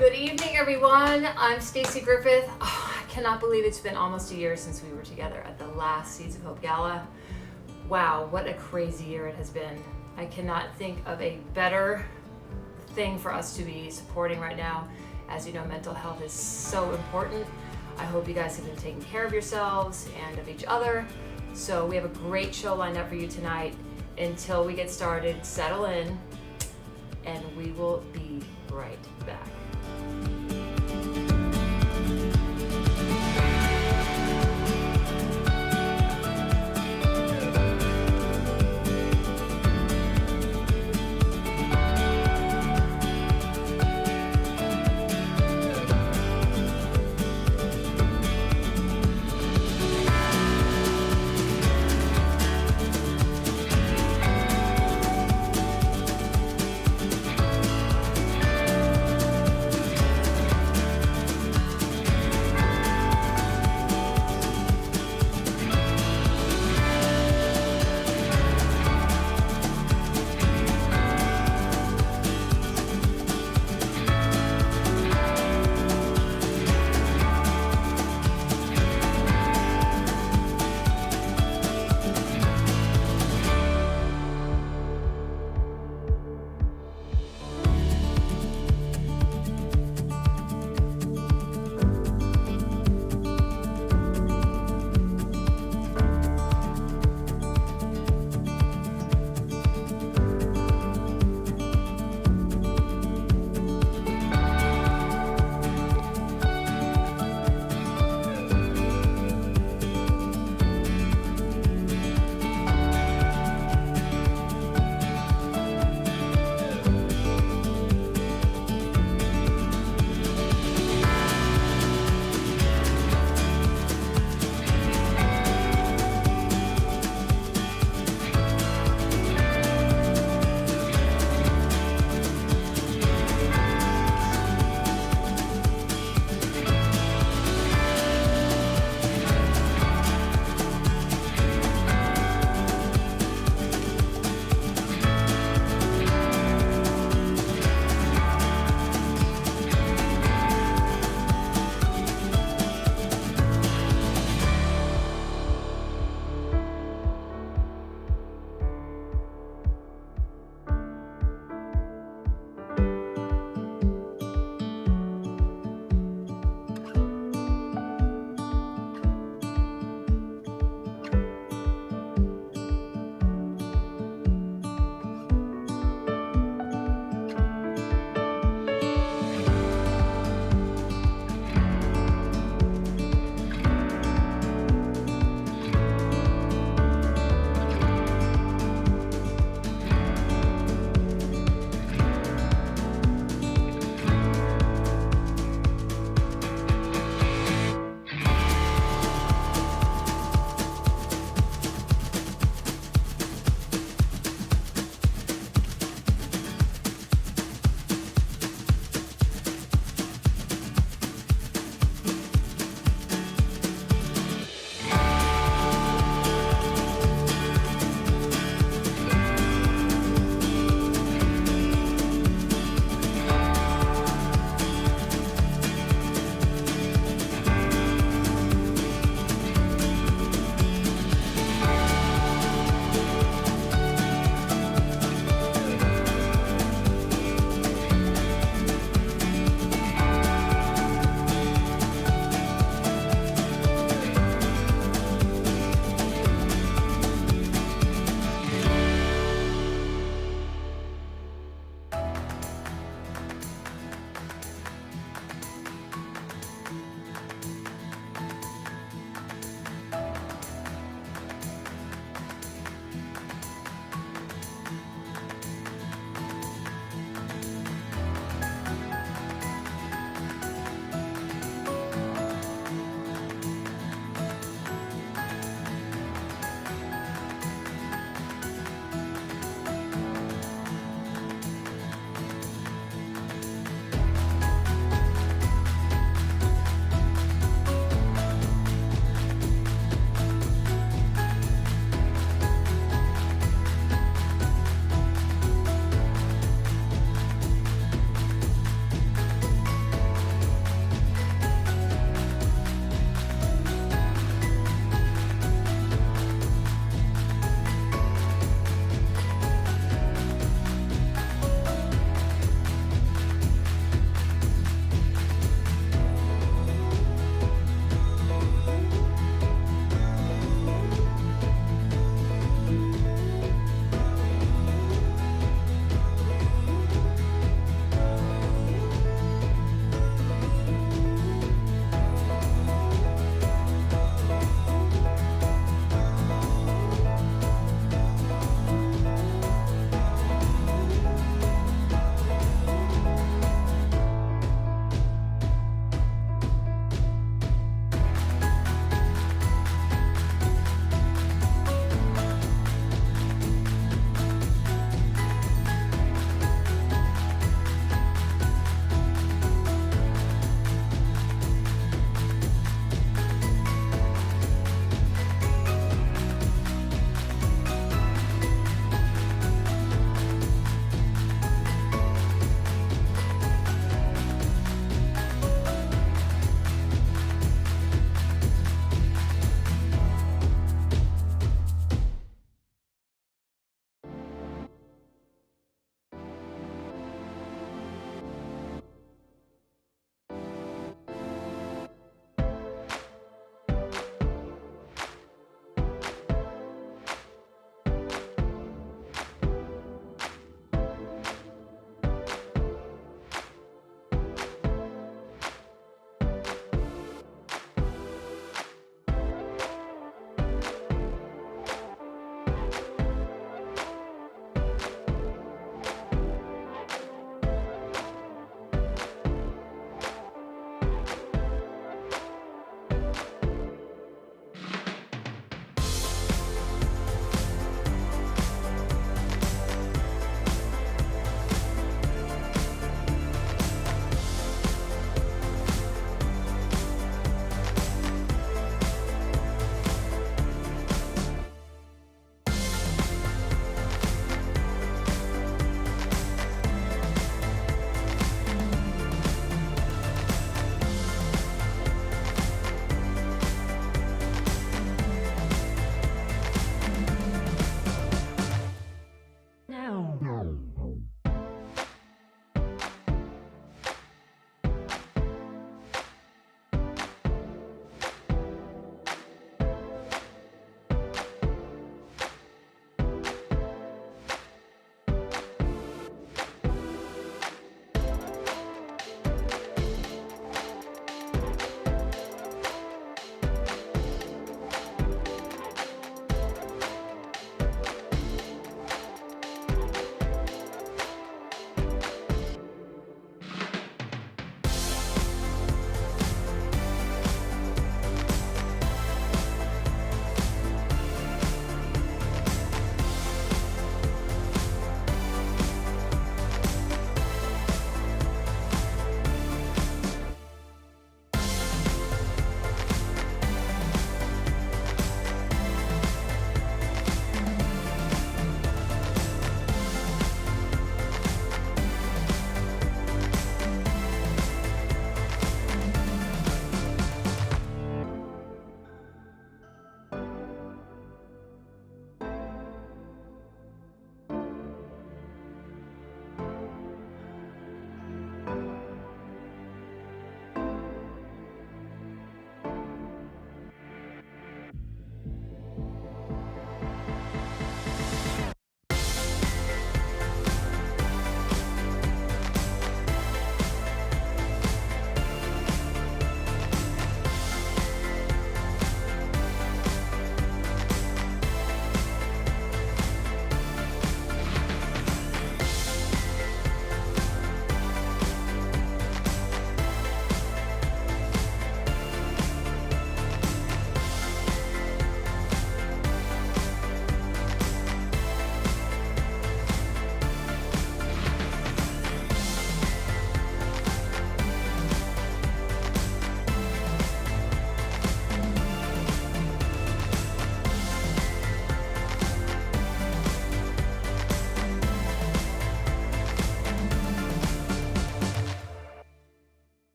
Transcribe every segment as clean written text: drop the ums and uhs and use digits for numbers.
Good evening, everyone. I'm Stacey Griffith. Oh, I cannot believe it's been almost a year since we were together at the last Seeds of Hope Gala. Wow, what a crazy year it has been. I cannot think of a better thing for us to be supporting right now. As you know, mental health is so important. I hope you guys have been taking care of yourselves and of each other. So we have a great show lined up for you tonight. Until we get started, settle in, and we will be right back.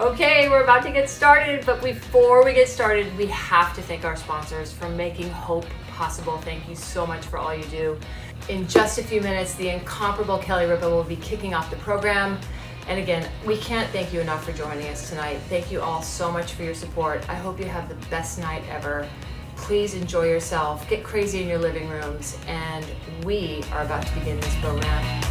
Okay, we're about to get started, but before we get started, we have to thank our sponsors for making hope possible. Thank you so much for all you do. In just a few minutes, the incomparable Kelly Ripa will be kicking off the program. And again, we can't thank you enough for joining us tonight. Thank you all so much for your support. I hope you have the best night ever. Please enjoy yourself, get crazy in your living rooms, and we are about to begin this program.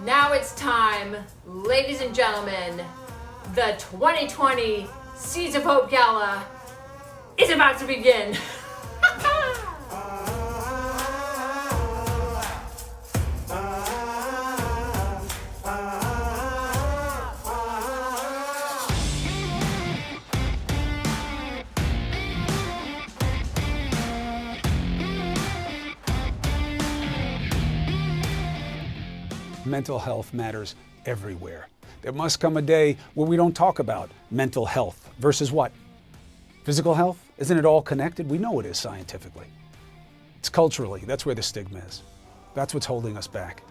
Now it's time, ladies and gentlemen, the 2020 Seeds of Hope Gala is about to begin. Mental health matters everywhere. There must come a day where we don't talk about mental health versus what? Physical health? Isn't it all connected? We know it is scientifically. It's culturally, that's where the stigma is. That's what's holding us back.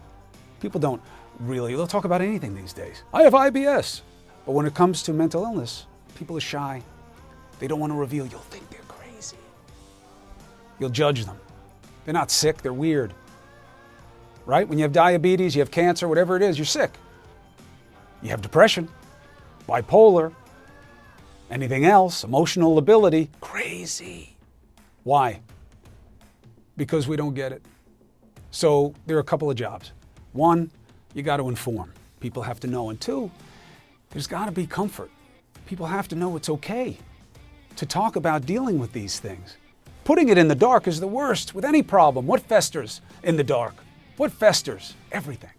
People they'll talk about anything these days. I have IBS. But when it comes to mental illness, people are shy. They don't want to reveal. You'll think they're crazy. You'll judge them. They're not sick, they're weird. Right? When you have diabetes, you have cancer, whatever it is, you're sick. You have depression, bipolar, anything else, emotional lability, crazy. Why? Because we don't get it. So there are a couple of jobs. One, you got to inform. People have to know. And two, there's got to be comfort. People have to know it's okay to talk about dealing with these things. Putting it in the dark is the worst with any problem. What festers in the dark? What festers? Everything.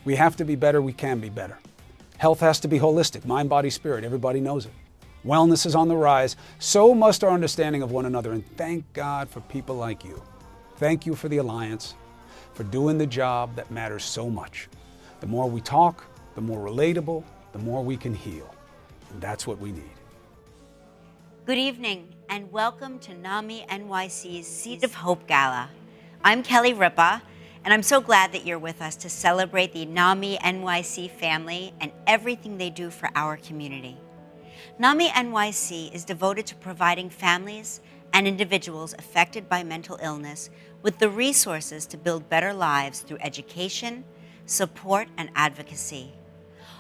We have to be better, we can be better. Health has to be holistic, mind, body, spirit, everybody knows it. Wellness is on the rise, so must our understanding of one another, and thank God for people like you. Thank you for the Alliance, for doing the job that matters so much. The more we talk, the more relatable, the more we can heal. And that's what we need. Good evening, and welcome to NAMI-NYC's Seed of Hope Gala. I'm Kelly Ripa, and I'm so glad that you're with us to celebrate the NAMI-NYC family and everything they do for our community. NAMI-NYC is devoted to providing families and individuals affected by mental illness with the resources to build better lives through education, support, and advocacy.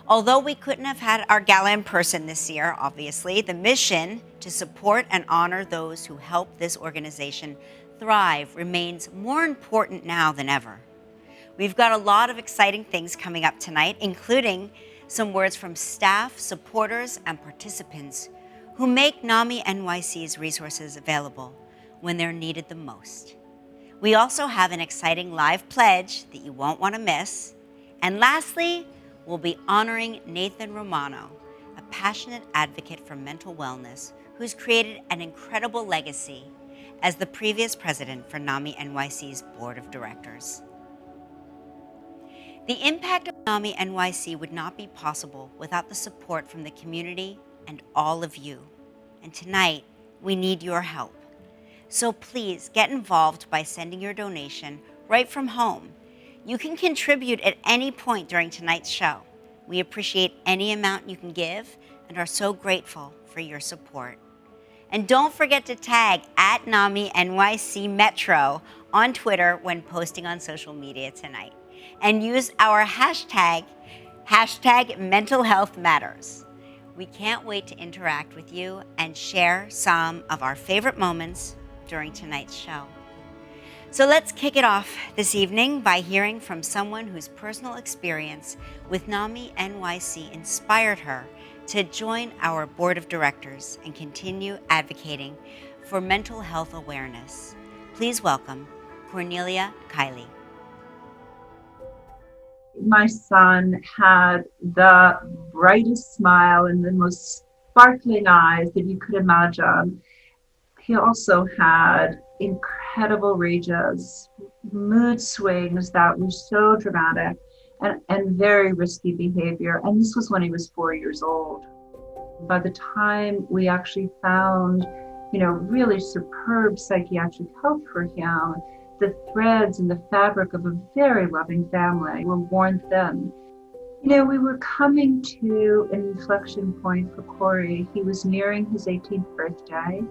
Although we couldn't have had our gala in person this year, obviously, the mission to support and honor those who help this organization thrive remains more important now than ever. We've got a lot of exciting things coming up tonight, including some words from staff, supporters, and participants who make NAMI-NYC's resources available when they're needed the most. We also have an exciting live pledge that you won't want to miss. And lastly, we'll be honoring Nathan Romano, a passionate advocate for mental wellness who's created an incredible legacy as the previous president for NAMI-NYC's board of directors. The impact of NAMI-NYC would not be possible without the support from the community and all of you. And tonight, we need your help. So please get involved by sending your donation right from home. You can contribute at any point during tonight's show. We appreciate any amount you can give and are so grateful for your support. And don't forget to tag at NAMI-NYC Metro on Twitter when posting on social media tonight. And use our hashtag Hashtag Mental Health Matters. We can't wait to interact with you and share some of our favorite moments during tonight's show. So let's kick it off this evening by hearing from someone whose personal experience with NAMI-NYC inspired her to join our board of directors and continue advocating for mental health awareness. Please welcome Cornelia Kiley. My son had the brightest smile and the most sparkling eyes that you could imagine. He also had incredible rages, mood swings that were so dramatic and very risky behavior. And this was when he was 4 years old. By the time we actually found, really superb psychiatric help for him, the threads and the fabric of a very loving family were worn thin. We were coming to an inflection point for Corey. He was nearing his 18th birthday,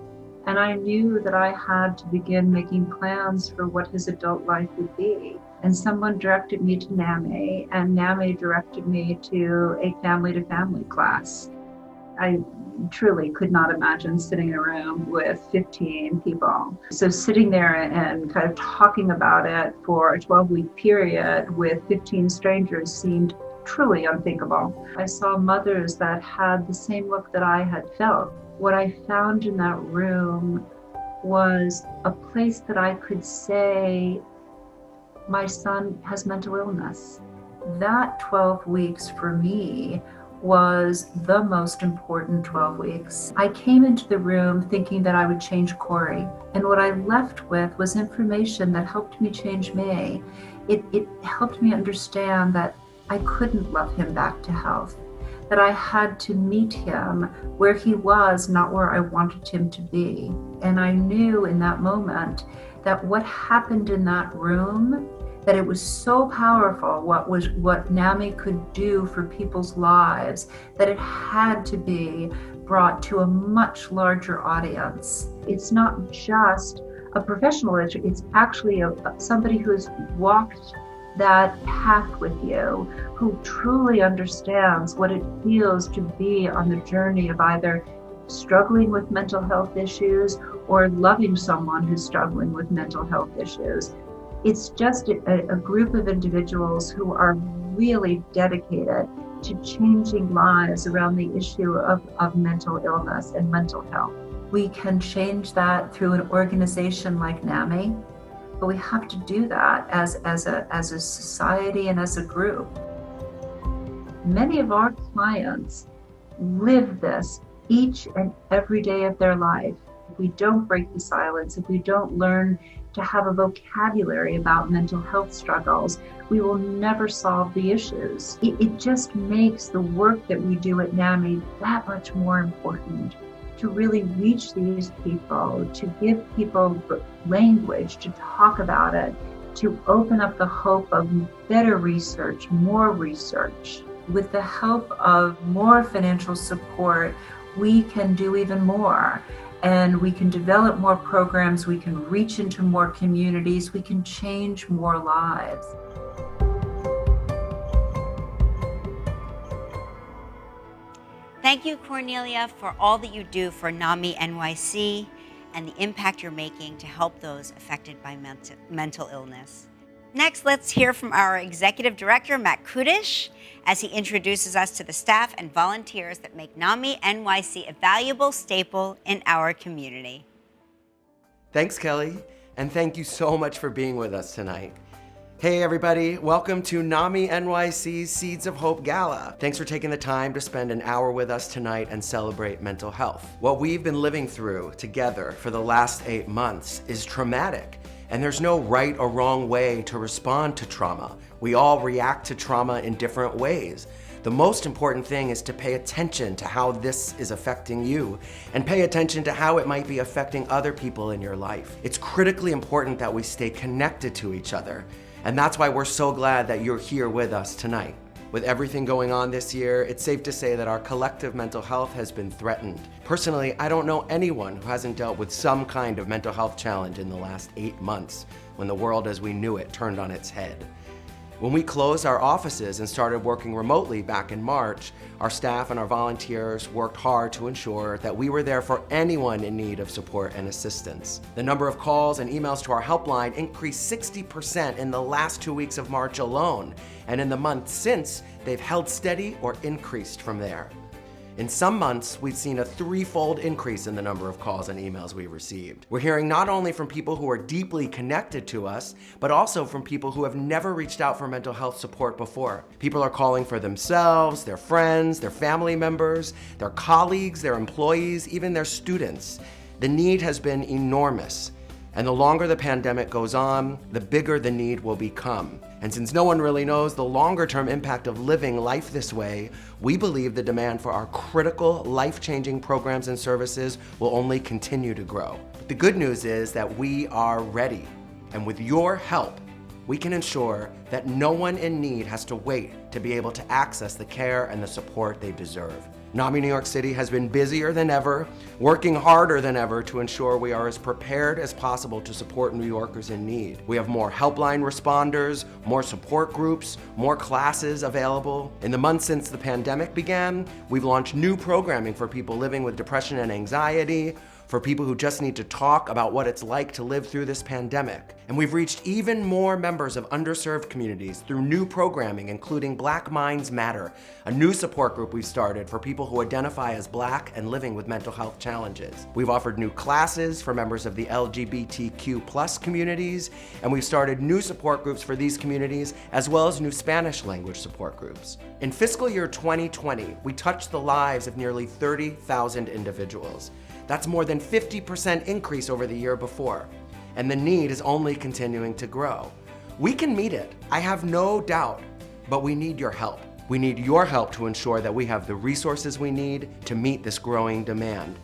and I knew that I had to begin making plans for what his adult life would be. And someone directed me to NAMI, and NAMI directed me to a family-to-family class. I truly could not imagine sitting in a room with 15 people. So sitting there and kind of talking about it for a 12-week period with 15 strangers seemed truly unthinkable. I saw mothers that had the same look that I had felt. What I found in that room was a place that I could say, my son has mental illness. That 12 weeks for me was the most important 12 weeks. I came into the room thinking that I would change Corey, and what I left with was information that helped me change me. It helped me understand that I couldn't love him back to health, that I had to meet him where he was, not where I wanted him to be. And I knew in that moment that what happened in that room, that it was so powerful what NAMI could do for people's lives, that it had to be brought to a much larger audience. It's not just a professional issue, it's actually somebody who's walked that path with you, who truly understands what it feels to be on the journey of either struggling with mental health issues or loving someone who's struggling with mental health issues. It's just a group of individuals who are really dedicated to changing lives around the issue of mental illness and mental health. We can change that through an organization like NAMI, but we have to do that as a society and as a group. Many of our clients live this each and every day of their life. If we don't break the silence, if we don't learn to have a vocabulary about mental health struggles, we will never solve the issues. It just makes the work that we do at NAMI that much more important, to really reach these people, to give people language, to talk about it, to open up the hope of better research, more research. With the help of more financial support, we can do even more. And we can develop more programs, we can reach into more communities, we can change more lives. Thank you, Cornelia, for all that you do for NAMI-NYC and the impact you're making to help those affected by mental illness. Next, let's hear from our Executive Director, Matt Kudish, as he introduces us to the staff and volunteers that make NAMI-NYC a valuable staple in our community. Thanks, Kelly, and thank you so much for being with us tonight. Hey everybody, welcome to NAMI-NYC's Seeds of Hope Gala. Thanks for taking the time to spend an hour with us tonight and celebrate mental health. What we've been living through together for the last 8 months is traumatic. And there's no right or wrong way to respond to trauma. We all react to trauma in different ways. The most important thing is to pay attention to how this is affecting you and pay attention to how it might be affecting other people in your life. It's critically important that we stay connected to each other. And that's why we're so glad that you're here with us tonight. With everything going on this year, it's safe to say that our collective mental health has been threatened. Personally, I don't know anyone who hasn't dealt with some kind of mental health challenge in the last 8 months, when the world as we knew it turned on its head. When we closed our offices and started working remotely back in March, our staff and our volunteers worked hard to ensure that we were there for anyone in need of support and assistance. The number of calls and emails to our helpline increased 60% in the last 2 weeks of March alone, and in the months since, they've held steady or increased from there. In some months, we've seen a threefold increase in the number of calls and emails we received. We're hearing not only from people who are deeply connected to us, but also from people who have never reached out for mental health support before. People are calling for themselves, their friends, their family members, their colleagues, their employees, even their students. The need has been enormous. And the longer the pandemic goes on, the bigger the need will become. And since no one really knows the longer-term impact of living life this way, we believe the demand for our critical, life-changing programs and services will only continue to grow. But the good news is that we are ready. And with your help, we can ensure that no one in need has to wait to be able to access the care and the support they deserve. NAMI New York City has been busier than ever, working harder than ever to ensure we are as prepared as possible to support New Yorkers in need. We have more helpline responders, more support groups, more classes available. In the months since the pandemic began, we've launched new programming for people living with depression and anxiety, for people who just need to talk about what it's like to live through this pandemic. And we've reached even more members of underserved communities through new programming, including Black Minds Matter, a new support group we've started for people who identify as Black and living with mental health challenges. We've offered new classes for members of the LGBTQ+ communities, and we've started new support groups for these communities, as well as new Spanish language support groups. In fiscal year 2020, we touched the lives of nearly 30,000 individuals. That's more than 50% increase over the year before, and the need is only continuing to grow. We can meet it, I have no doubt, but we need your help. We need your help to ensure that we have the resources we need to meet this growing demand.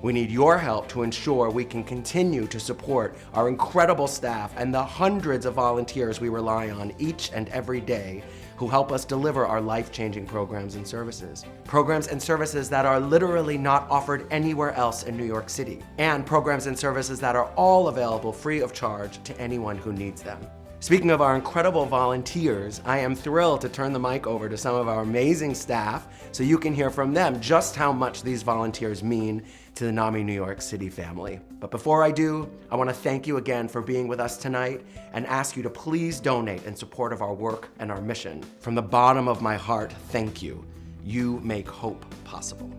We need your help to ensure we can continue to support our incredible staff and the hundreds of volunteers we rely on each and every day who help us deliver our life-changing programs and services. Programs and services that are literally not offered anywhere else in New York City, and programs and services that are all available free of charge to anyone who needs them. Speaking of our incredible volunteers, I am thrilled to turn the mic over to some of our amazing staff so you can hear from them just how much these volunteers mean to the NAMI New York City family. But before I do, I want to thank you again for being with us tonight and ask you to please donate in support of our work and our mission. From the bottom of my heart, thank you. You make hope possible.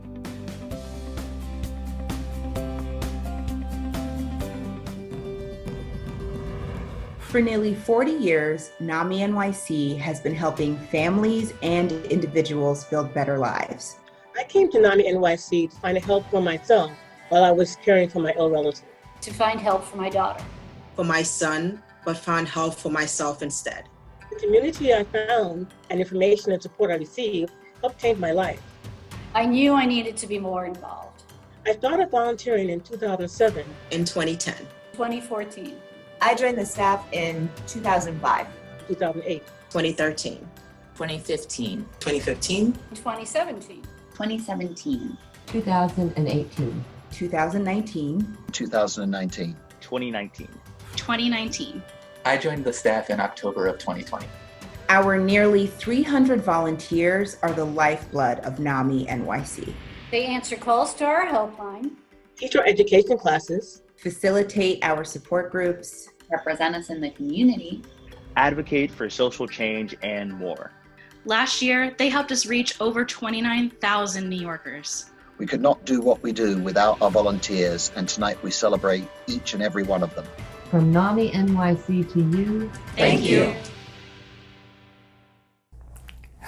For nearly 40 years, NAMI-NYC has been helping families and individuals build better lives. I came to NAMI-NYC to find help for myself while I was caring for my ill relative. To find help for my daughter. For my son, but find help for myself instead. The community I found and information and support I received helped change my life. I knew I needed to be more involved. I started volunteering in 2007. In 2010. 2014. I joined the staff in 2005. 2008. 2013. 2015. 2015. 2017. 2017. 2018. 2019. 2019. 2019. 2019. I joined the staff in October of 2020. Our nearly 300 volunteers are the lifeblood of NAMI-NYC. They answer calls to our helpline, teach our education classes, facilitate our support groups, represent us in the community, advocate for social change, and more. Last year, they helped us reach over 29,000 New Yorkers. We could not do what we do without our volunteers, and tonight we celebrate each and every one of them. From NAMI-NYC to you, thank you.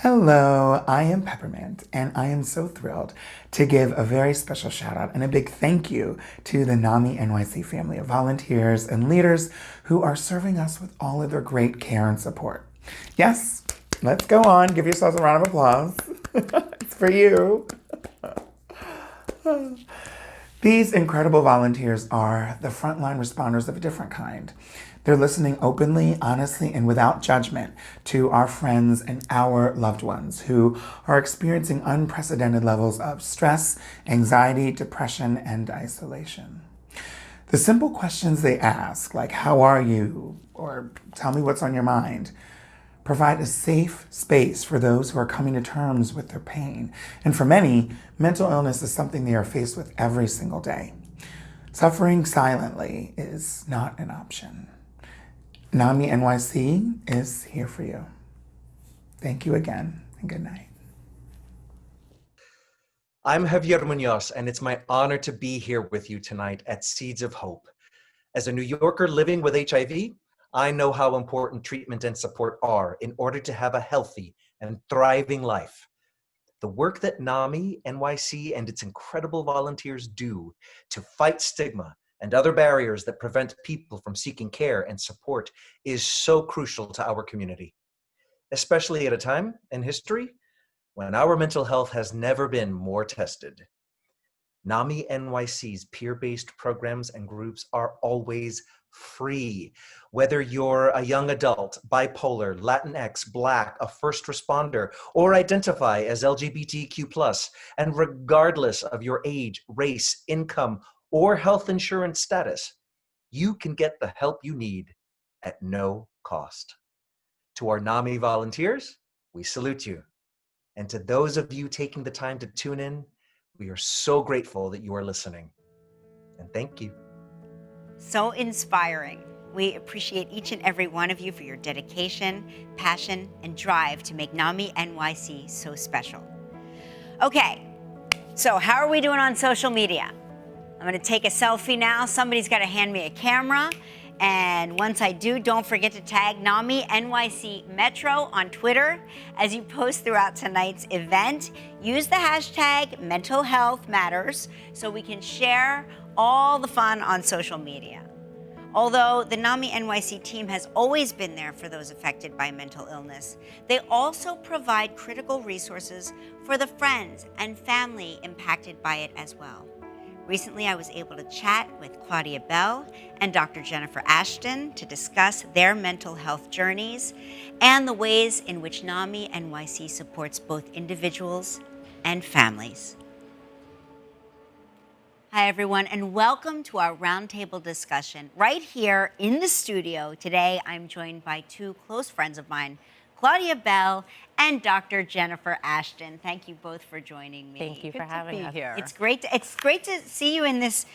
Hello, I am Peppermint, and I am so thrilled to give a very special shout out and a big thank you to the NAMI-NYC family of volunteers and leaders who are serving us with all of their great care and support. Yes, let's go on. Give yourselves a round of applause. It's for you. These incredible volunteers are the frontline responders of a different kind. They're listening openly, honestly, and without judgment to our friends and our loved ones who are experiencing unprecedented levels of stress, anxiety, depression, and isolation. The simple questions they ask, like, how are you? Or tell me what's on your mind, provide a safe space for those who are coming to terms with their pain. And for many, mental illness is something they are faced with every single day. Suffering silently is not an option. NAMI-NYC is here for you. Thank you again, and good night. I'm Javier Muñoz, and it's my honor to be here with you tonight at Seeds of Hope. As a New Yorker living with HIV, I know how important treatment and support are in order to have a healthy and thriving life. The work that NAMI-NYC and its incredible volunteers do to fight stigma and other barriers that prevent people from seeking care and support is so crucial to our community, especially at a time in history when our mental health has never been more tested. NAMI-NYC's peer-based programs and groups are always free. Whether you're a young adult, bipolar, Latinx, Black, a first responder, or identify as LGBTQ+, and regardless of your age, race, income, or health insurance status, you can get the help you need at no cost. To our NAMI volunteers, we salute you. And to those of you taking the time to tune in, we are so grateful that you are listening. And thank you. So inspiring. We appreciate each and every one of you for your dedication, passion, and drive to make NAMI-NYC so special. Okay, so how are we doing on social media? I'm gonna take a selfie now. Somebody's gotta hand me a camera. And once I do, don't forget to tag NAMI-NYC Metro on Twitter as you post throughout tonight's event. Use the hashtag Mental Health Matters so we can share all the fun on social media. Although the NAMI-NYC team has always been there for those affected by mental illness, they also provide critical resources for the friends and family impacted by it as well. Recently, I was able to chat with Claudia Bell and Dr. Jennifer Ashton to discuss their mental health journeys and the ways in which NAMI-NYC supports both individuals and families. Hi, everyone, and welcome to our roundtable discussion right here in the studio. Today, I'm joined by two close friends of mine, Claudia Bell and Dr. Jennifer Ashton. Thank you both for joining me. Thank you for having us here. It's great to see you in this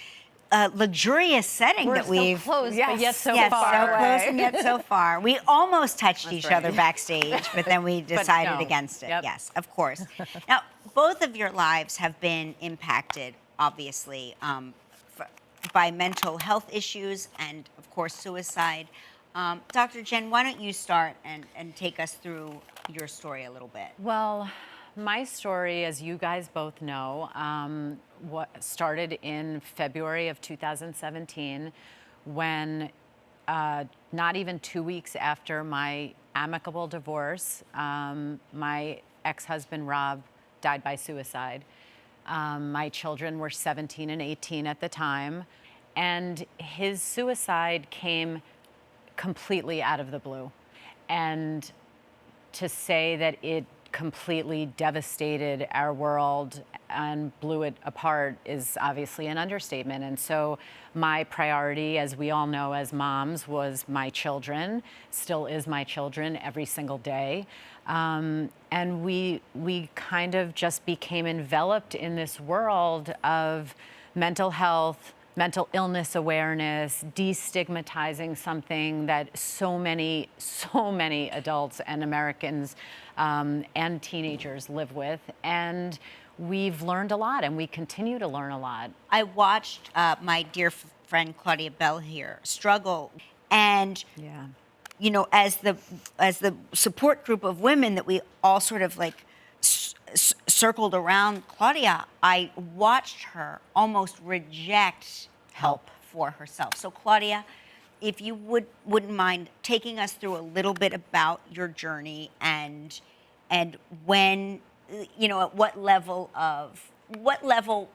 luxurious setting that we've. So close, but yet so yes, far so away. Close and yet so far. We almost touched That's each right. other backstage, but then we decided against it. Yep. Yes, of course. Now, both of your lives have been impacted, obviously, by mental health issues and, of course, suicide. Dr. Jen, why don't you start and take us through your story a little bit? Well, my story, as you guys both know, what started in February of 2017 when not even 2 weeks after my amicable divorce, my ex-husband, Rob, died by suicide. My children were 17 and 18 at the time, and his suicide came completely out of the blue. And to say that it completely devastated our world and blew it apart is obviously an understatement. And so my priority, as we all know as moms, was my children, still is my children every single day. And we kind of just became enveloped in this world of mental health, mental illness awareness, destigmatizing something that so many adults and Americans and teenagers live with. And we've learned a lot, and we continue to learn a lot. I watched my dear friend Claudia Bell here struggle, and you know, as the support group of women that we all sort of like circled around Claudia, I watched her almost reject help for herself. So Claudia, if you wouldn't mind taking us through a little bit about your journey and when, you know, at what level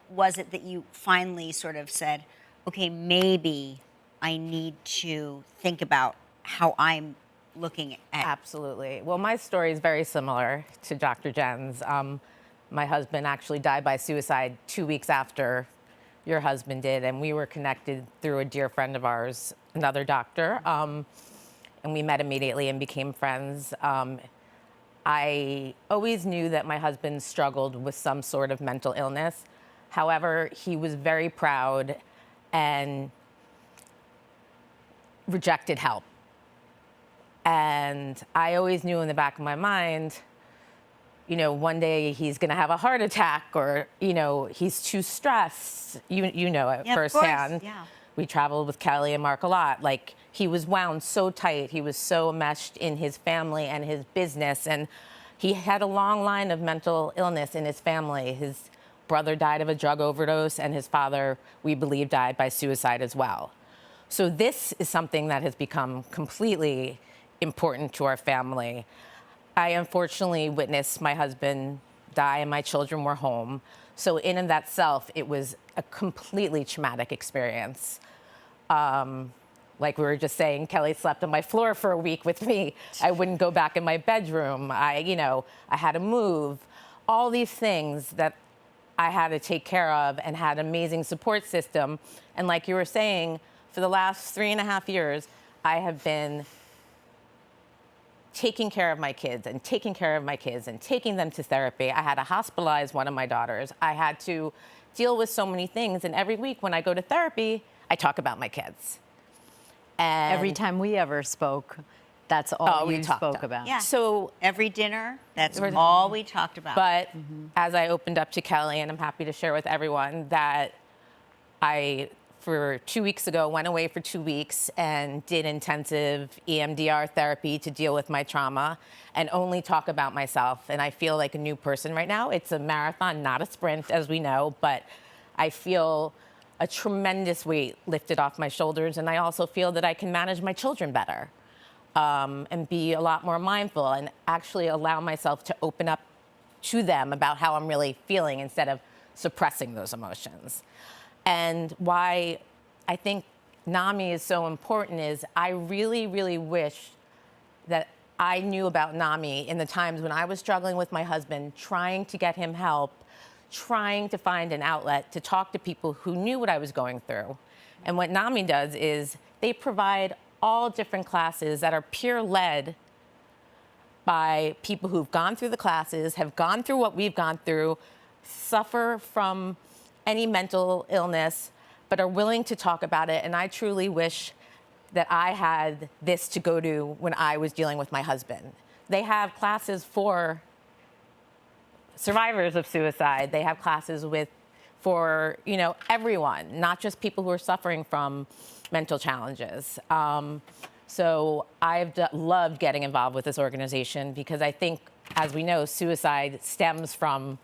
was it that you finally sort of said, okay, maybe I need to think about how I'm looking at. Absolutely. Well, my story is very similar to Dr. Jen's. My husband actually died by suicide 2 weeks after your husband did, and we were connected through a dear friend of ours, another doctor. and we met immediately and became friends. I always knew that my husband struggled with some sort of mental illness. However, he was very proud and rejected help. And I always knew in the back of my mind, you know, one day he's going to have a heart attack, or, you know, he's too stressed. You know it firsthand. Of course. Yeah. We traveled with Kelly and Mark a lot. Like, he was wound so tight. He was so enmeshed in his family and his business. And he had a long line of mental illness in his family. His brother died of a drug overdose, and his father, we believe, died by suicide as well. So this is something that has become completely important to our family. I unfortunately witnessed my husband die and my children were home. So in and that self, it was a completely traumatic experience. Like we were just saying, Kelly slept on my floor for a week with me. I wouldn't go back in my bedroom. I had to move. All these things that I had to take care of, and had an amazing support system. And like you were saying, for the last 3.5 years, I have been taking care of my kids and taking care of my kids and taking them to therapy. I had to hospitalize one of my daughters. I had to deal with so many things. And every week when I go to therapy, I talk about my kids. And every time we ever spoke, that's all you spoke about. Yeah. So every dinner, that's all we talked about. But as I opened up to Kelly, and I'm happy to share with everyone that I, for 2 weeks ago, went away for 2 weeks and did intensive EMDR therapy to deal with my trauma and only talk about myself. And I feel like a new person right now. It's a marathon, not a sprint, as we know, but I feel a tremendous weight lifted off my shoulders. And I also feel that I can manage my children better. And be a lot more mindful and actually allow myself to open up to them about how I'm really feeling instead of suppressing those emotions. And why I think NAMI is so important is I really, really wish that I knew about NAMI in the times when I was struggling with my husband, trying to get him help, trying to find an outlet to talk to people who knew what I was going through. And what NAMI does is they provide all different classes that are peer-led by people who've gone through the classes, have gone through what we've gone through, suffer from any mental illness, but are willing to talk about it. And I truly wish that I had this to go to when I was dealing with my husband. They have classes for survivors of suicide. They have classes for everyone, not just people who are suffering from mental challenges. So I've loved getting involved with this organization because I think, as we know, suicide stems from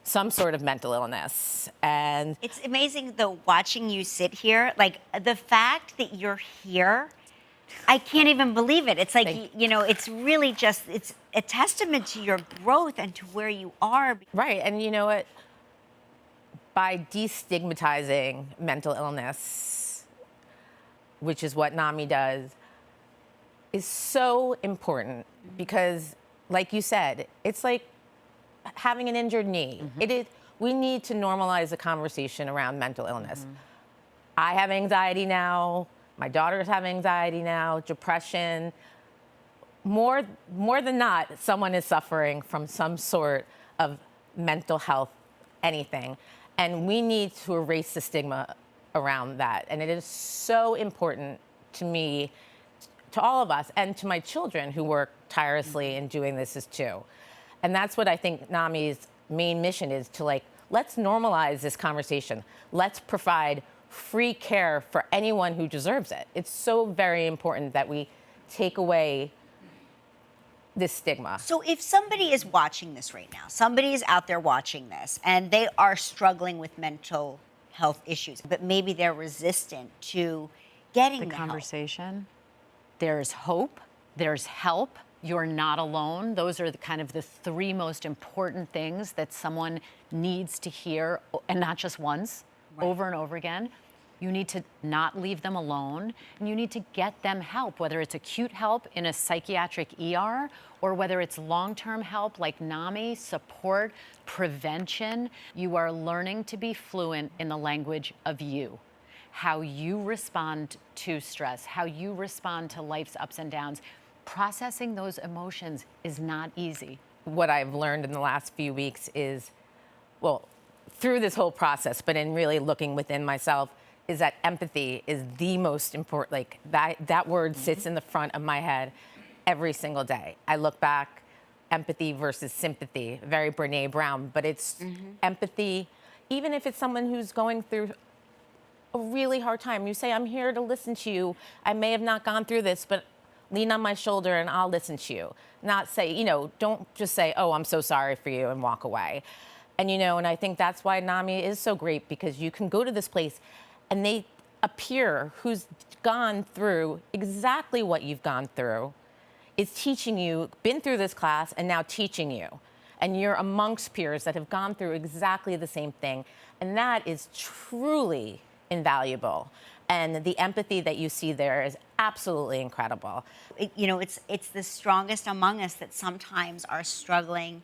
some sort of mental illness. And it's amazing, though, watching you sit here, like the fact that you're here, I can't even believe it. It's like, it's really just, it's a testament to your growth and to where you are. Right, and you know what? By destigmatizing mental illness, which is what NAMI does, is so important because, like you said, it's like having an injured knee. We need to normalize the conversation around mental illness. I have anxiety now. My daughters have anxiety now, depression. More than not, someone is suffering from some sort of mental health, anything. And we need to erase the stigma around that. And it is so important to me, to all of us, and to my children who work tirelessly in doing this as too. And that's what I think NAMI's main mission is, to let's normalize this conversation. Let's provide free care for anyone who deserves it. It's so very important that we take away this stigma. So if somebody is watching this right now, somebody is out there watching this, and they are struggling with mental health issues, but maybe they're resistant to getting the conversation, there's hope, there's help. You're not alone. Those are the three most important things that someone needs to hear, and not just once, over and over again. You need to not leave them alone, and you need to get them help, whether it's acute help in a psychiatric ER or whether it's long-term help like NAMI, support, prevention. You are learning to be fluent in the language of you. how you respond to stress, how you respond to life's ups and downs. Processing those emotions is not easy. What I've learned in the last few weeks is, well, through this whole process, but in really looking within myself, is that empathy is the most important. Like that word sits in the front of my head every single day. I look back, empathy versus sympathy, very Brene Brown, but it's empathy, even if it's someone who's going through a really hard time. You say, I'm here to listen to you. I may have not gone through this, but lean on my shoulder and I'll listen to you. Not say, you know, don't just say, oh, I'm so sorry for you and walk away. And, you know, and I think that's why NAMI is so great, because you can go to this place and they appear who's gone through exactly what you've gone through, is teaching you, been through this class and now teaching you. And you're amongst peers that have gone through exactly the same thing. And that is truly invaluable. And the empathy that you see there is absolutely incredible. You know, it's the strongest among us that sometimes are struggling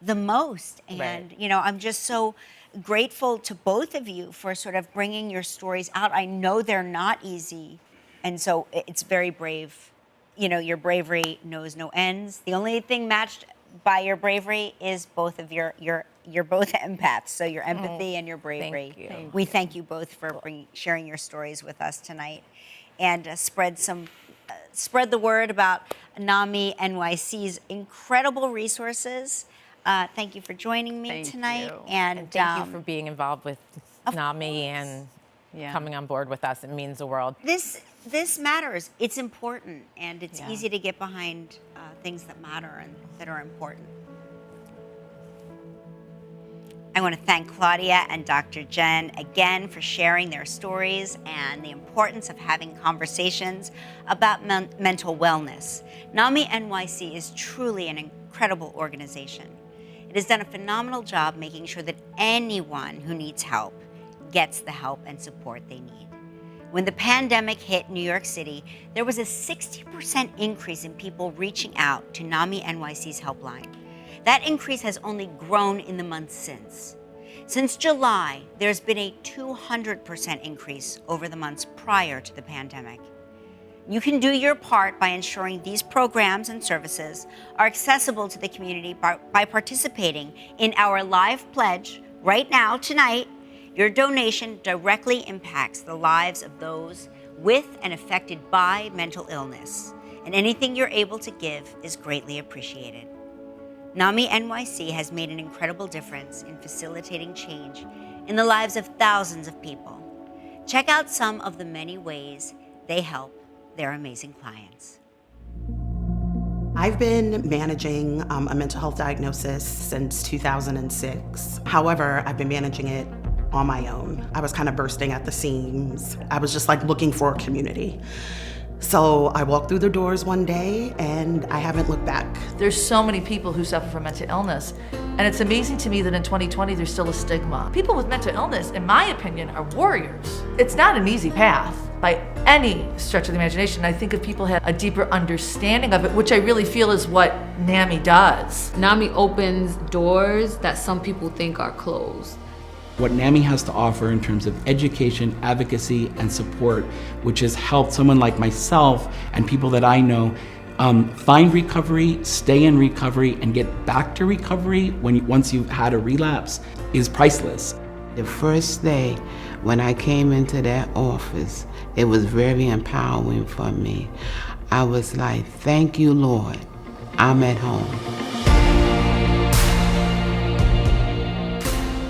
the most. And, you know, I'm just so grateful to both of you for sort of bringing your stories out. I know they're not easy. And so it's very brave. You know, your bravery knows no ends. The only thing matched by your bravery is both of you're both empaths, so your empathy and your bravery. Thank you. We thank you both for sharing your stories with us tonight, and spread the word about NAMI-NYC's incredible resources. Thank you for joining me tonight, and thank you for being involved with NAMI and coming on board with us. It means the world. This matters. It's important, and it's easy to get behind things that matter and that are important. I want to thank Claudia and Dr. Jen again for sharing their stories and the importance of having conversations about mental wellness. NAMI-NYC is truly an incredible organization. It has done a phenomenal job making sure that anyone who needs help gets the help and support they need. When the pandemic hit New York City, there was a 60% increase in people reaching out to NAMI-NYC's helpline. That increase has only grown in the months since. Since July, there's been a 200% increase over the months prior to the pandemic. You can do your part by ensuring these programs and services are accessible to the community by participating in our live pledge right now, tonight. Your donation directly impacts the lives of those with and affected by mental illness, and anything you're able to give is greatly appreciated. NAMI-NYC has made an incredible difference in facilitating change in the lives of thousands of people. Check out some of the many ways they help their amazing clients. I've been managing a mental health diagnosis since 2006. However, I've been managing it on my own. I was kind of bursting at the seams. I was just like looking for a community. So I walked through the doors one day and I haven't looked back. There's so many people who suffer from mental illness, and it's amazing to me that in 2020 there's still a stigma. People with mental illness, in my opinion, are warriors. It's not an easy path by any stretch of the imagination. I think if people had a deeper understanding of it, which I really feel is what NAMI does. NAMI opens doors that some people think are closed. What NAMI has to offer in terms of education, advocacy, and support, which has helped someone like myself and people that I know find recovery, stay in recovery, and get back to recovery once you've had a relapse, is priceless. The first day when I came into that office, it was very empowering for me. I was like, thank you, Lord, I'm at home.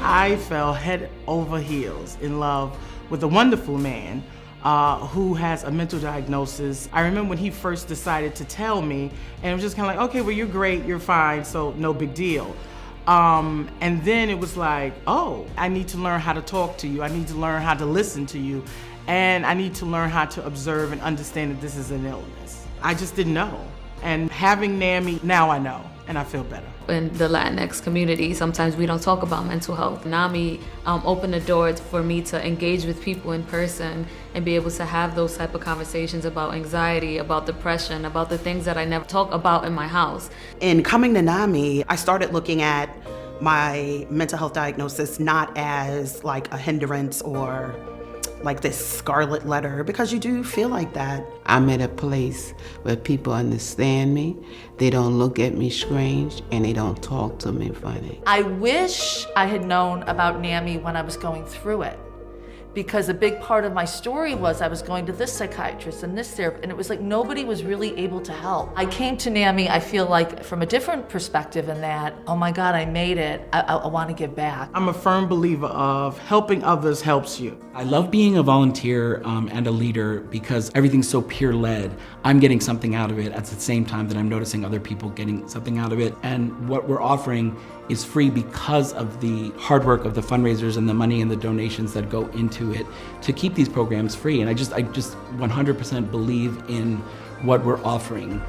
I fell head over heels in love with a wonderful man who has a mental diagnosis. I remember when he first decided to tell me, and it was just kind of like, okay, well, you're great, you're fine, so no big deal. And then it was like, oh, I need to learn how to talk to you. I need to learn how to listen to you. And I need to learn how to observe and understand that this is an illness. I just didn't know. And having NAMI, now I know, and I feel better. In the Latinx community, sometimes we don't talk about mental health. NAMI opened the doors for me to engage with people in person and be able to have those type of conversations about anxiety, about depression, about the things that I never talk about in my house. In coming to NAMI, I started looking at my mental health diagnosis not as like a hindrance or like this scarlet letter, because you do feel like that. I'm at a place where people understand me, they don't look at me strange, and they don't talk to me funny. I wish I had known about NAMI when I was going through it, because a big part of my story was I was going to this psychiatrist and this therapist, and it was like nobody was really able to help. I came to NAMI, I feel like, from a different perspective in that, oh my God, I made it. I want to give back. I'm a firm believer of helping others helps you. I love being a volunteer and a leader because everything's so peer-led. I'm getting something out of it at the same time that I'm noticing other people getting something out of it. And what we're offering is free because of the hard work of the fundraisers and the money and the donations that go into it to keep these programs free. And I just 100% believe in what we're offering.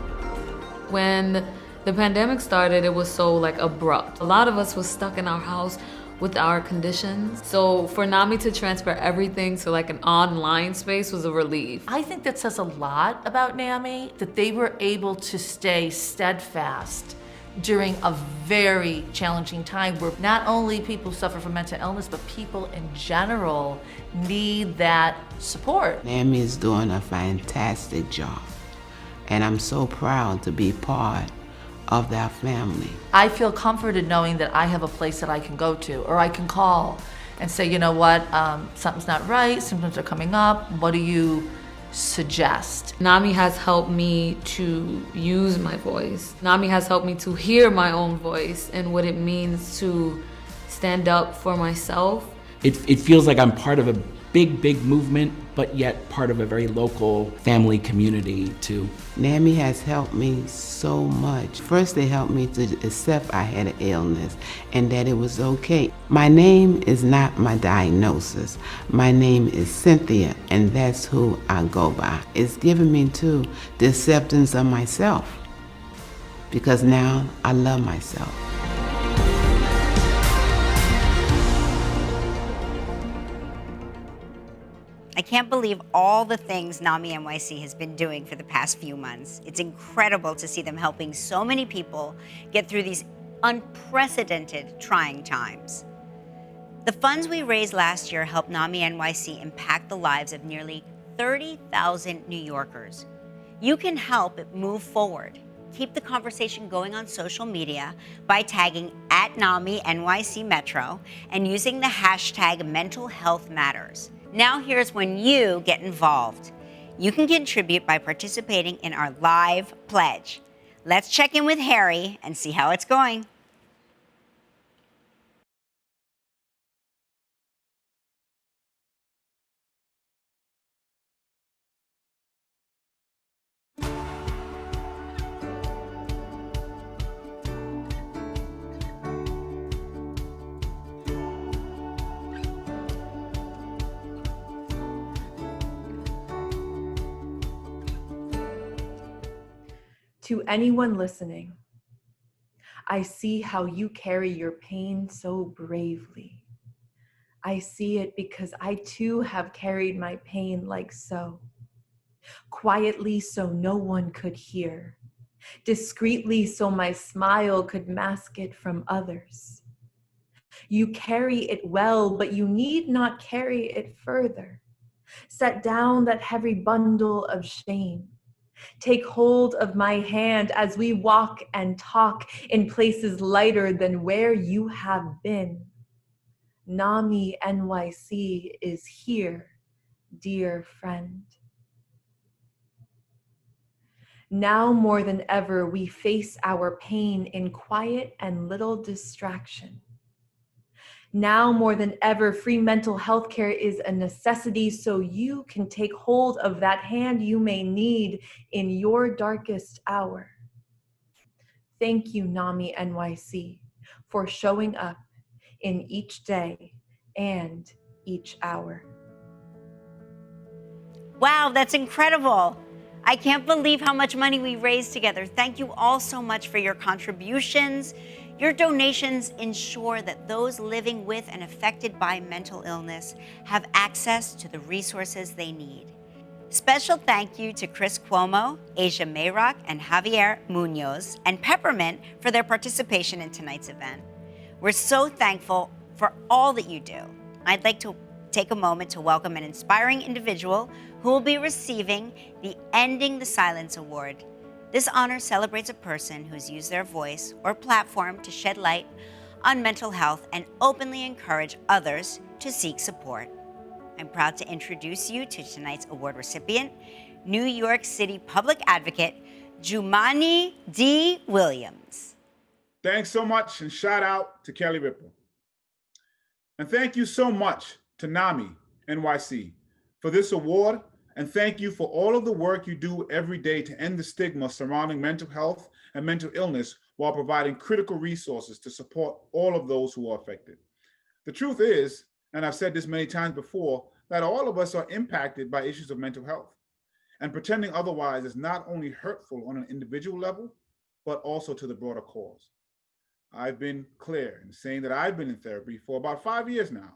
When the pandemic started, it was so abrupt. A lot of us was stuck in our house with our conditions. So for NAMI to transfer everything to an online space was a relief. I think that says a lot about NAMI, that they were able to stay steadfast during a very challenging time where not only people suffer from mental illness, but people in general need that support. NAMI is doing a fantastic job, and I'm so proud to be part of that family. I feel comforted knowing that I have a place that I can go to, or I can call and say, you know what, something's not right, symptoms are coming up, what do you suggest? NAMI has helped me to use my voice. NAMI has helped me to hear my own voice and what it means to stand up for myself. It feels like I'm part of a big movement, but yet part of a very local family community too. NAMI has helped me so much. First, they helped me to accept I had an illness and that it was okay. My name is not my diagnosis. My name is Cynthia, and that's who I go by. It's given me too the acceptance of myself, because now I love myself. I can't believe all the things NAMI-NYC has been doing for the past few months. It's incredible to see them helping so many people get through these unprecedented trying times. The funds we raised last year helped NAMI-NYC impact the lives of nearly 30,000 New Yorkers. You can help it move forward. Keep the conversation going on social media by tagging @NAMI-NYC Metro and using the hashtag Mental Health Matters. Now here's when you get involved. You can contribute by participating in our live pledge. Let's check in with Harry and see how it's going. To anyone listening, I see how you carry your pain so bravely. I see it because I too have carried my pain like so. Quietly so no one could hear. Discreetly so my smile could mask it from others. You carry it well, but you need not carry it further. Set down that heavy bundle of shame. Take hold of my hand as we walk and talk in places lighter than where you have been. NAMI-NYC is here, dear friend. Now more than ever, we face our pain in quiet and little distraction. Now more than ever, free mental health care is a necessity so you can take hold of that hand you may need in your darkest hour. Thank you, NAMI-NYC, for showing up in each day and each hour. Wow, that's incredible. I can't believe how much money we raised together. Thank you all so much for your contributions. Your donations ensure that those living with and affected by mental illness have access to the resources they need. Special thank you to Chris Cuomo, Aija Mayrock, and Javier Muñoz, and Peppermint for their participation in tonight's event. We're so thankful for all that you do. I'd like to take a moment to welcome an inspiring individual who will be receiving the Ending the Silence Award. This honor celebrates a person who's used their voice or platform to shed light on mental health and openly encourage others to seek support. I'm proud to introduce you to tonight's award recipient, New York City Public Advocate, Jumaane D. Williams. Thanks so much, and shout out to Kelly Ripa. And thank you so much to NAMI-NYC for this award, and thank you for all of the work you do every day to end the stigma surrounding mental health and mental illness while providing critical resources to support all of those who are affected. The truth is, and I've said this many times before, that all of us are impacted by issues of mental health. And pretending otherwise is not only hurtful on an individual level, but also to the broader cause. I've been clear in saying that I've been in therapy for about 5 years now.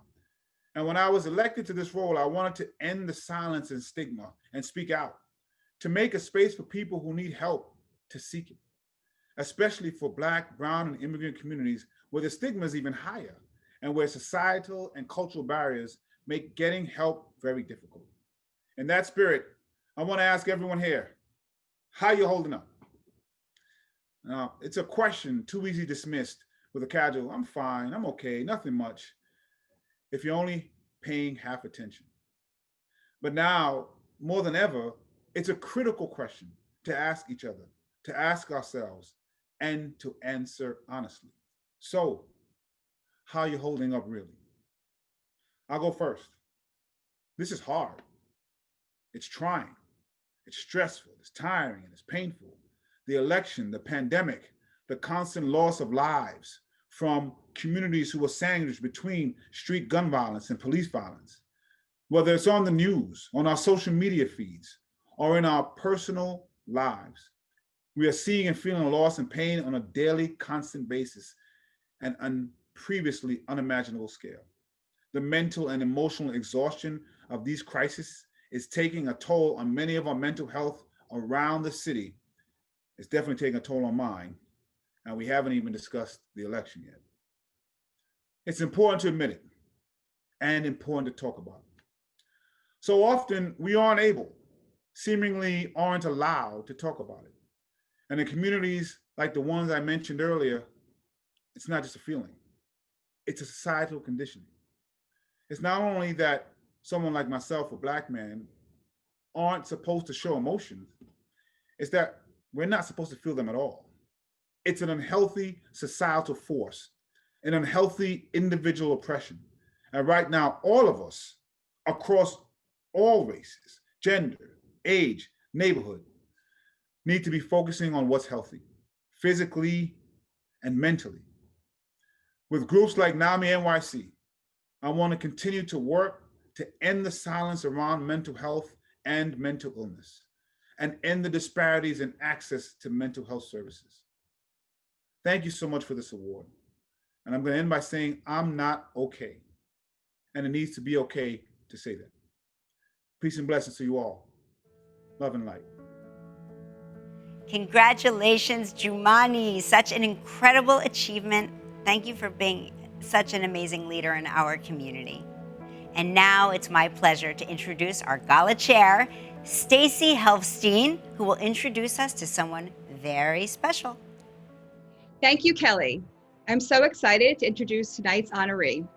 And when I was elected to this role, I wanted to end the silence and stigma and speak out, to make a space for people who need help to seek it, especially for Black, Brown, and immigrant communities where the stigma is even higher and where societal and cultural barriers make getting help very difficult. In that spirit, I want to ask everyone here, how you holding up? Now, it's a question too easily dismissed with a casual, I'm fine, I'm okay, nothing much, if you're only paying half attention. But now, more than ever, it's a critical question to ask each other, to ask ourselves, and to answer honestly. So, how are you holding up really? I'll go first. This is hard. It's trying. It's stressful. It's tiring and it's painful. The election, the pandemic, the constant loss of lives from communities who are sandwiched between street gun violence and police violence. Whether it's on the news, on our social media feeds, or in our personal lives, we are seeing and feeling loss and pain on a daily, constant basis and on previously unimaginable scale. The mental and emotional exhaustion of these crises is taking a toll on many of our mental health around the city. It's definitely taking a toll on mine, and we haven't even discussed the election yet. It's important to admit it and important to talk about it. So often we aren't able, seemingly aren't allowed to talk about it. And in communities like the ones I mentioned earlier, it's not just a feeling, it's a societal conditioning. It's not only that someone like myself, a Black man, aren't supposed to show emotions, it's that we're not supposed to feel them at all. It's an unhealthy societal force, an unhealthy individual oppression. And right now, all of us across all races, gender, age, neighborhood, need to be focusing on what's healthy, physically and mentally. With groups like NAMI-NYC, I want to continue to work to end the silence around mental health and mental illness, and end the disparities in access to mental health services. Thank you so much for this award. And I'm going to end by saying I'm not okay. And it needs to be okay to say that. Peace and blessings to you all. Love and light. Congratulations, Jumaane. Such an incredible achievement. Thank you for being such an amazing leader in our community. And now it's my pleasure to introduce our Gala chair, Stacy Helfstein, who will introduce us to someone very special. Thank you, Kelly. I'm so excited to introduce tonight's honoree.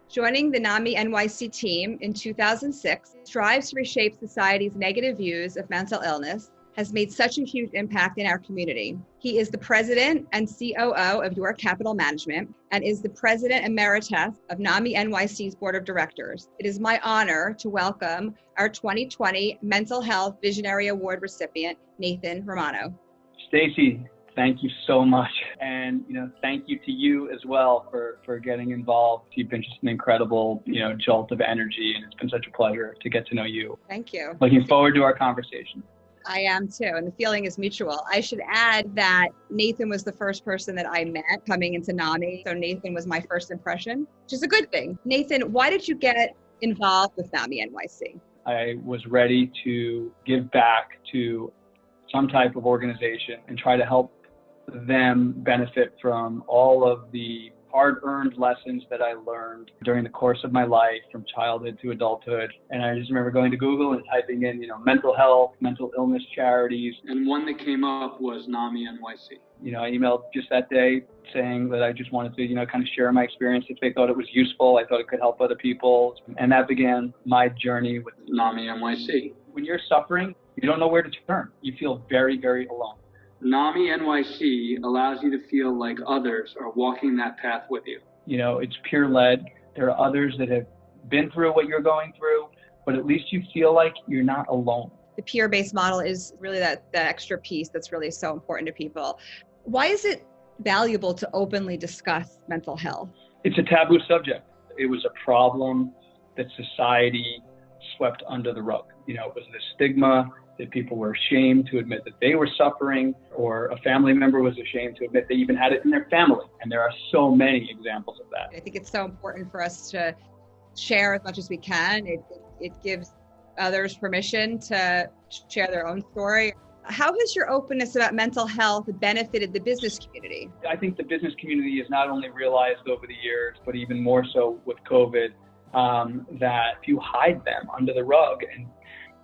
Joining the NAMI-NYC team in 2006, strives to reshape society's negative views of mental illness, has made such a huge impact in our community. He is the president and COO of York Capital Management and is the president emeritus of NAMI-NYC's board of directors. It is my honor to welcome our 2020 Mental Health Visionary Award recipient, Nathan Romano. Stacy, thank you so much. And, thank you to you as well for getting involved. You've been just an incredible, jolt of energy, and it's been such a pleasure to get to know you. Thank you. Looking forward to our conversation. I am too, and the feeling is mutual. I should add that Nathan was the first person that I met coming into NAMI, so Nathan was my first impression, which is a good thing. Nathan, why did you get involved with NAMI-NYC? I was ready to give back to some type of organization and try to help them benefit from all of the hard-earned lessons that I learned during the course of my life from childhood to adulthood. And I just remember going to Google and typing in, mental health, mental illness charities. And one that came up was NAMI-NYC. I emailed just that day saying that I just wanted to, kind of share my experience if they thought it was useful. I thought it could help other people. And that began my journey with NAMI-NYC. When you're suffering, you don't know where to turn. You feel very, very alone. NAMI-NYC allows you to feel like others are walking that path with you. It's peer-led. There are others that have been through what you're going through, but at least you feel like you're not alone. The peer-based model is really that extra piece that's really so important to people. Why is it valuable to openly discuss mental health? It's a taboo subject. It was a problem that society swept under the rug. It was the stigma that people were ashamed to admit that they were suffering, or a family member was ashamed to admit they even had it in their family. And there are so many examples of that. I think it's so important for us to share as much as we can. It gives others permission to share their own story. How has your openness about mental health benefited the business community? I think the business community has not only realized over the years, but even more so with COVID, that if you hide them under the rug and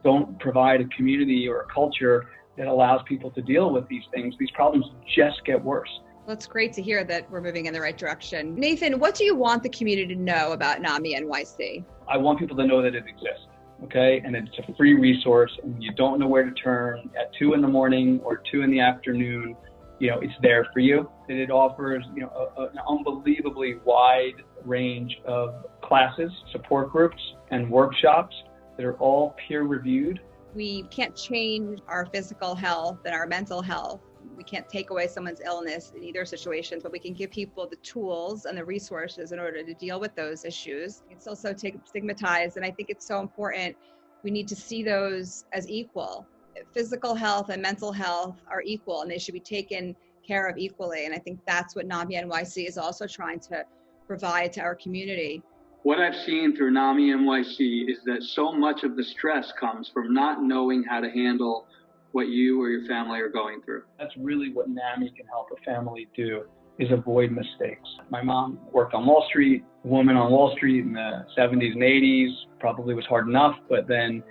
don't provide a community or a culture that allows people to deal with these things, these problems just get worse. Well, it's great to hear that we're moving in the right direction. Nathan, what do you want the community to know about NAMI-NYC? I want people to know that it exists, okay? And it's a free resource, and you don't know where to turn at 2 in the morning or 2 in the afternoon. It's there for you. And it offers, an unbelievably wide range of classes, support groups, and workshops that are all peer-reviewed. We can't change our physical health and our mental health. We can't take away someone's illness in either situations, but we can give people the tools and the resources in order to deal with those issues. It's also stigmatized, and I think it's so important. We need to see those as equal. Physical health and mental health are equal, and they should be taken care of equally. And I think that's what NAMI-NYC is also trying to provide to our community. What I've seen through NAMI-NYC is that so much of the stress comes from not knowing how to handle what you or your family are going through. That's really what NAMI can help a family do, is avoid mistakes. My mom worked on Wall Street, woman on Wall Street in the 70s and 80s, probably was hard enough, but then,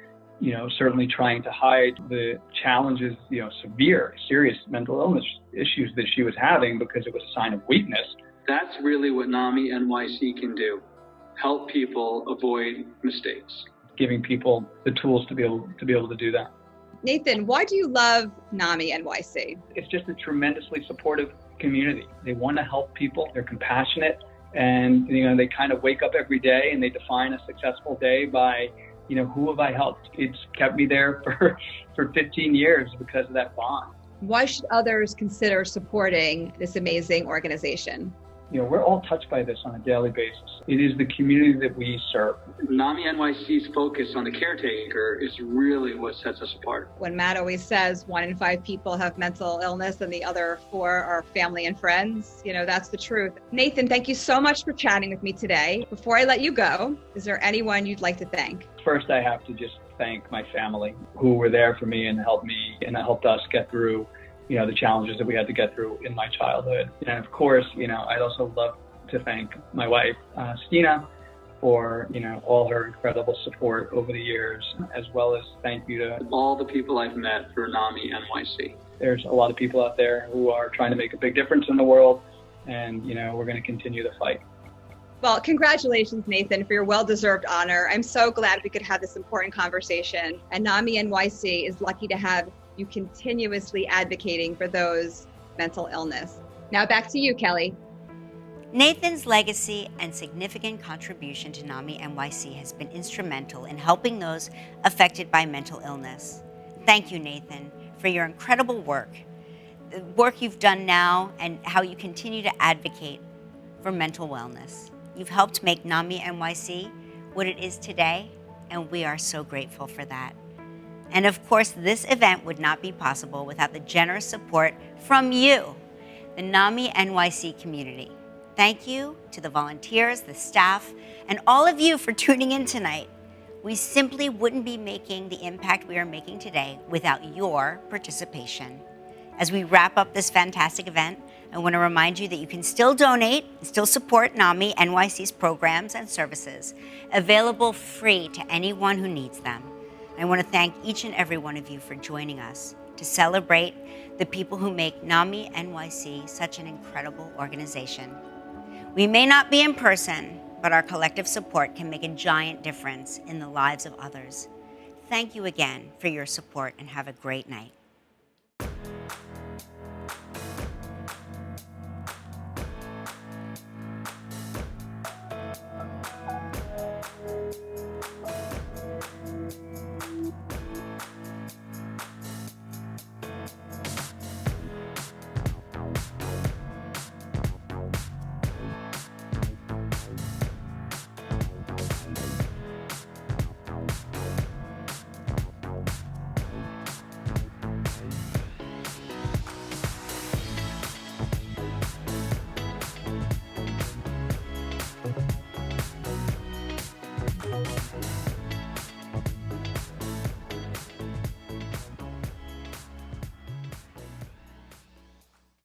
certainly trying to hide the challenges, serious mental illness issues that she was having because it was a sign of weakness. That's really what NAMI-NYC can do. Help people avoid mistakes, giving people the tools to be able to do that. Nathan, why do you love NAMI-NYC? It's just a tremendously supportive community. They want to help people. They're compassionate, and they kind of wake up every day and they define a successful day by, who have I helped? It's kept me there for 15 years because of that bond. Why should others consider supporting this amazing organization? We're all touched by this on a daily basis. It is the community that we serve. NAMI-NYC's focus on the caretaker is really what sets us apart. When Matt always says 1 in 5 people have mental illness and the other 4 are family and friends, that's the truth. Nathan, thank you so much for chatting with me today. Before I let you go, is there anyone you'd like to thank? First, I have to just thank my family who were there for me and helped us get through the challenges that we had to get through in my childhood. And of course, I'd also love to thank my wife, Stina, for, all her incredible support over the years, as well as thank you to all the people I've met through NAMI-NYC. There's a lot of people out there who are trying to make a big difference in the world, and, we're going to continue the fight. Well, congratulations, Nathan, for your well-deserved honor. I'm so glad we could have this important conversation, and NAMI-NYC is lucky to have you continuously advocating for those mental illness. Now back to you, Kelly. Nathan's legacy and significant contribution to NAMI-NYC has been instrumental in helping those affected by mental illness. Thank you, Nathan, for your incredible work, the work you've done now, and how you continue to advocate for mental wellness. You've helped make NAMI-NYC what it is today, and we are so grateful for that. And of course, this event would not be possible without the generous support from you, the NAMI-NYC community. Thank you to the volunteers, the staff, and all of you for tuning in tonight. We simply wouldn't be making the impact we are making today without your participation. As we wrap up this fantastic event, I want to remind you that you can still donate, still support NAMI-NYC's programs and services, available free to anyone who needs them. I want to thank each and every one of you for joining us to celebrate the people who make NAMI-NYC such an incredible organization. We may not be in person, but our collective support can make a giant difference in the lives of others. Thank you again for your support and have a great night.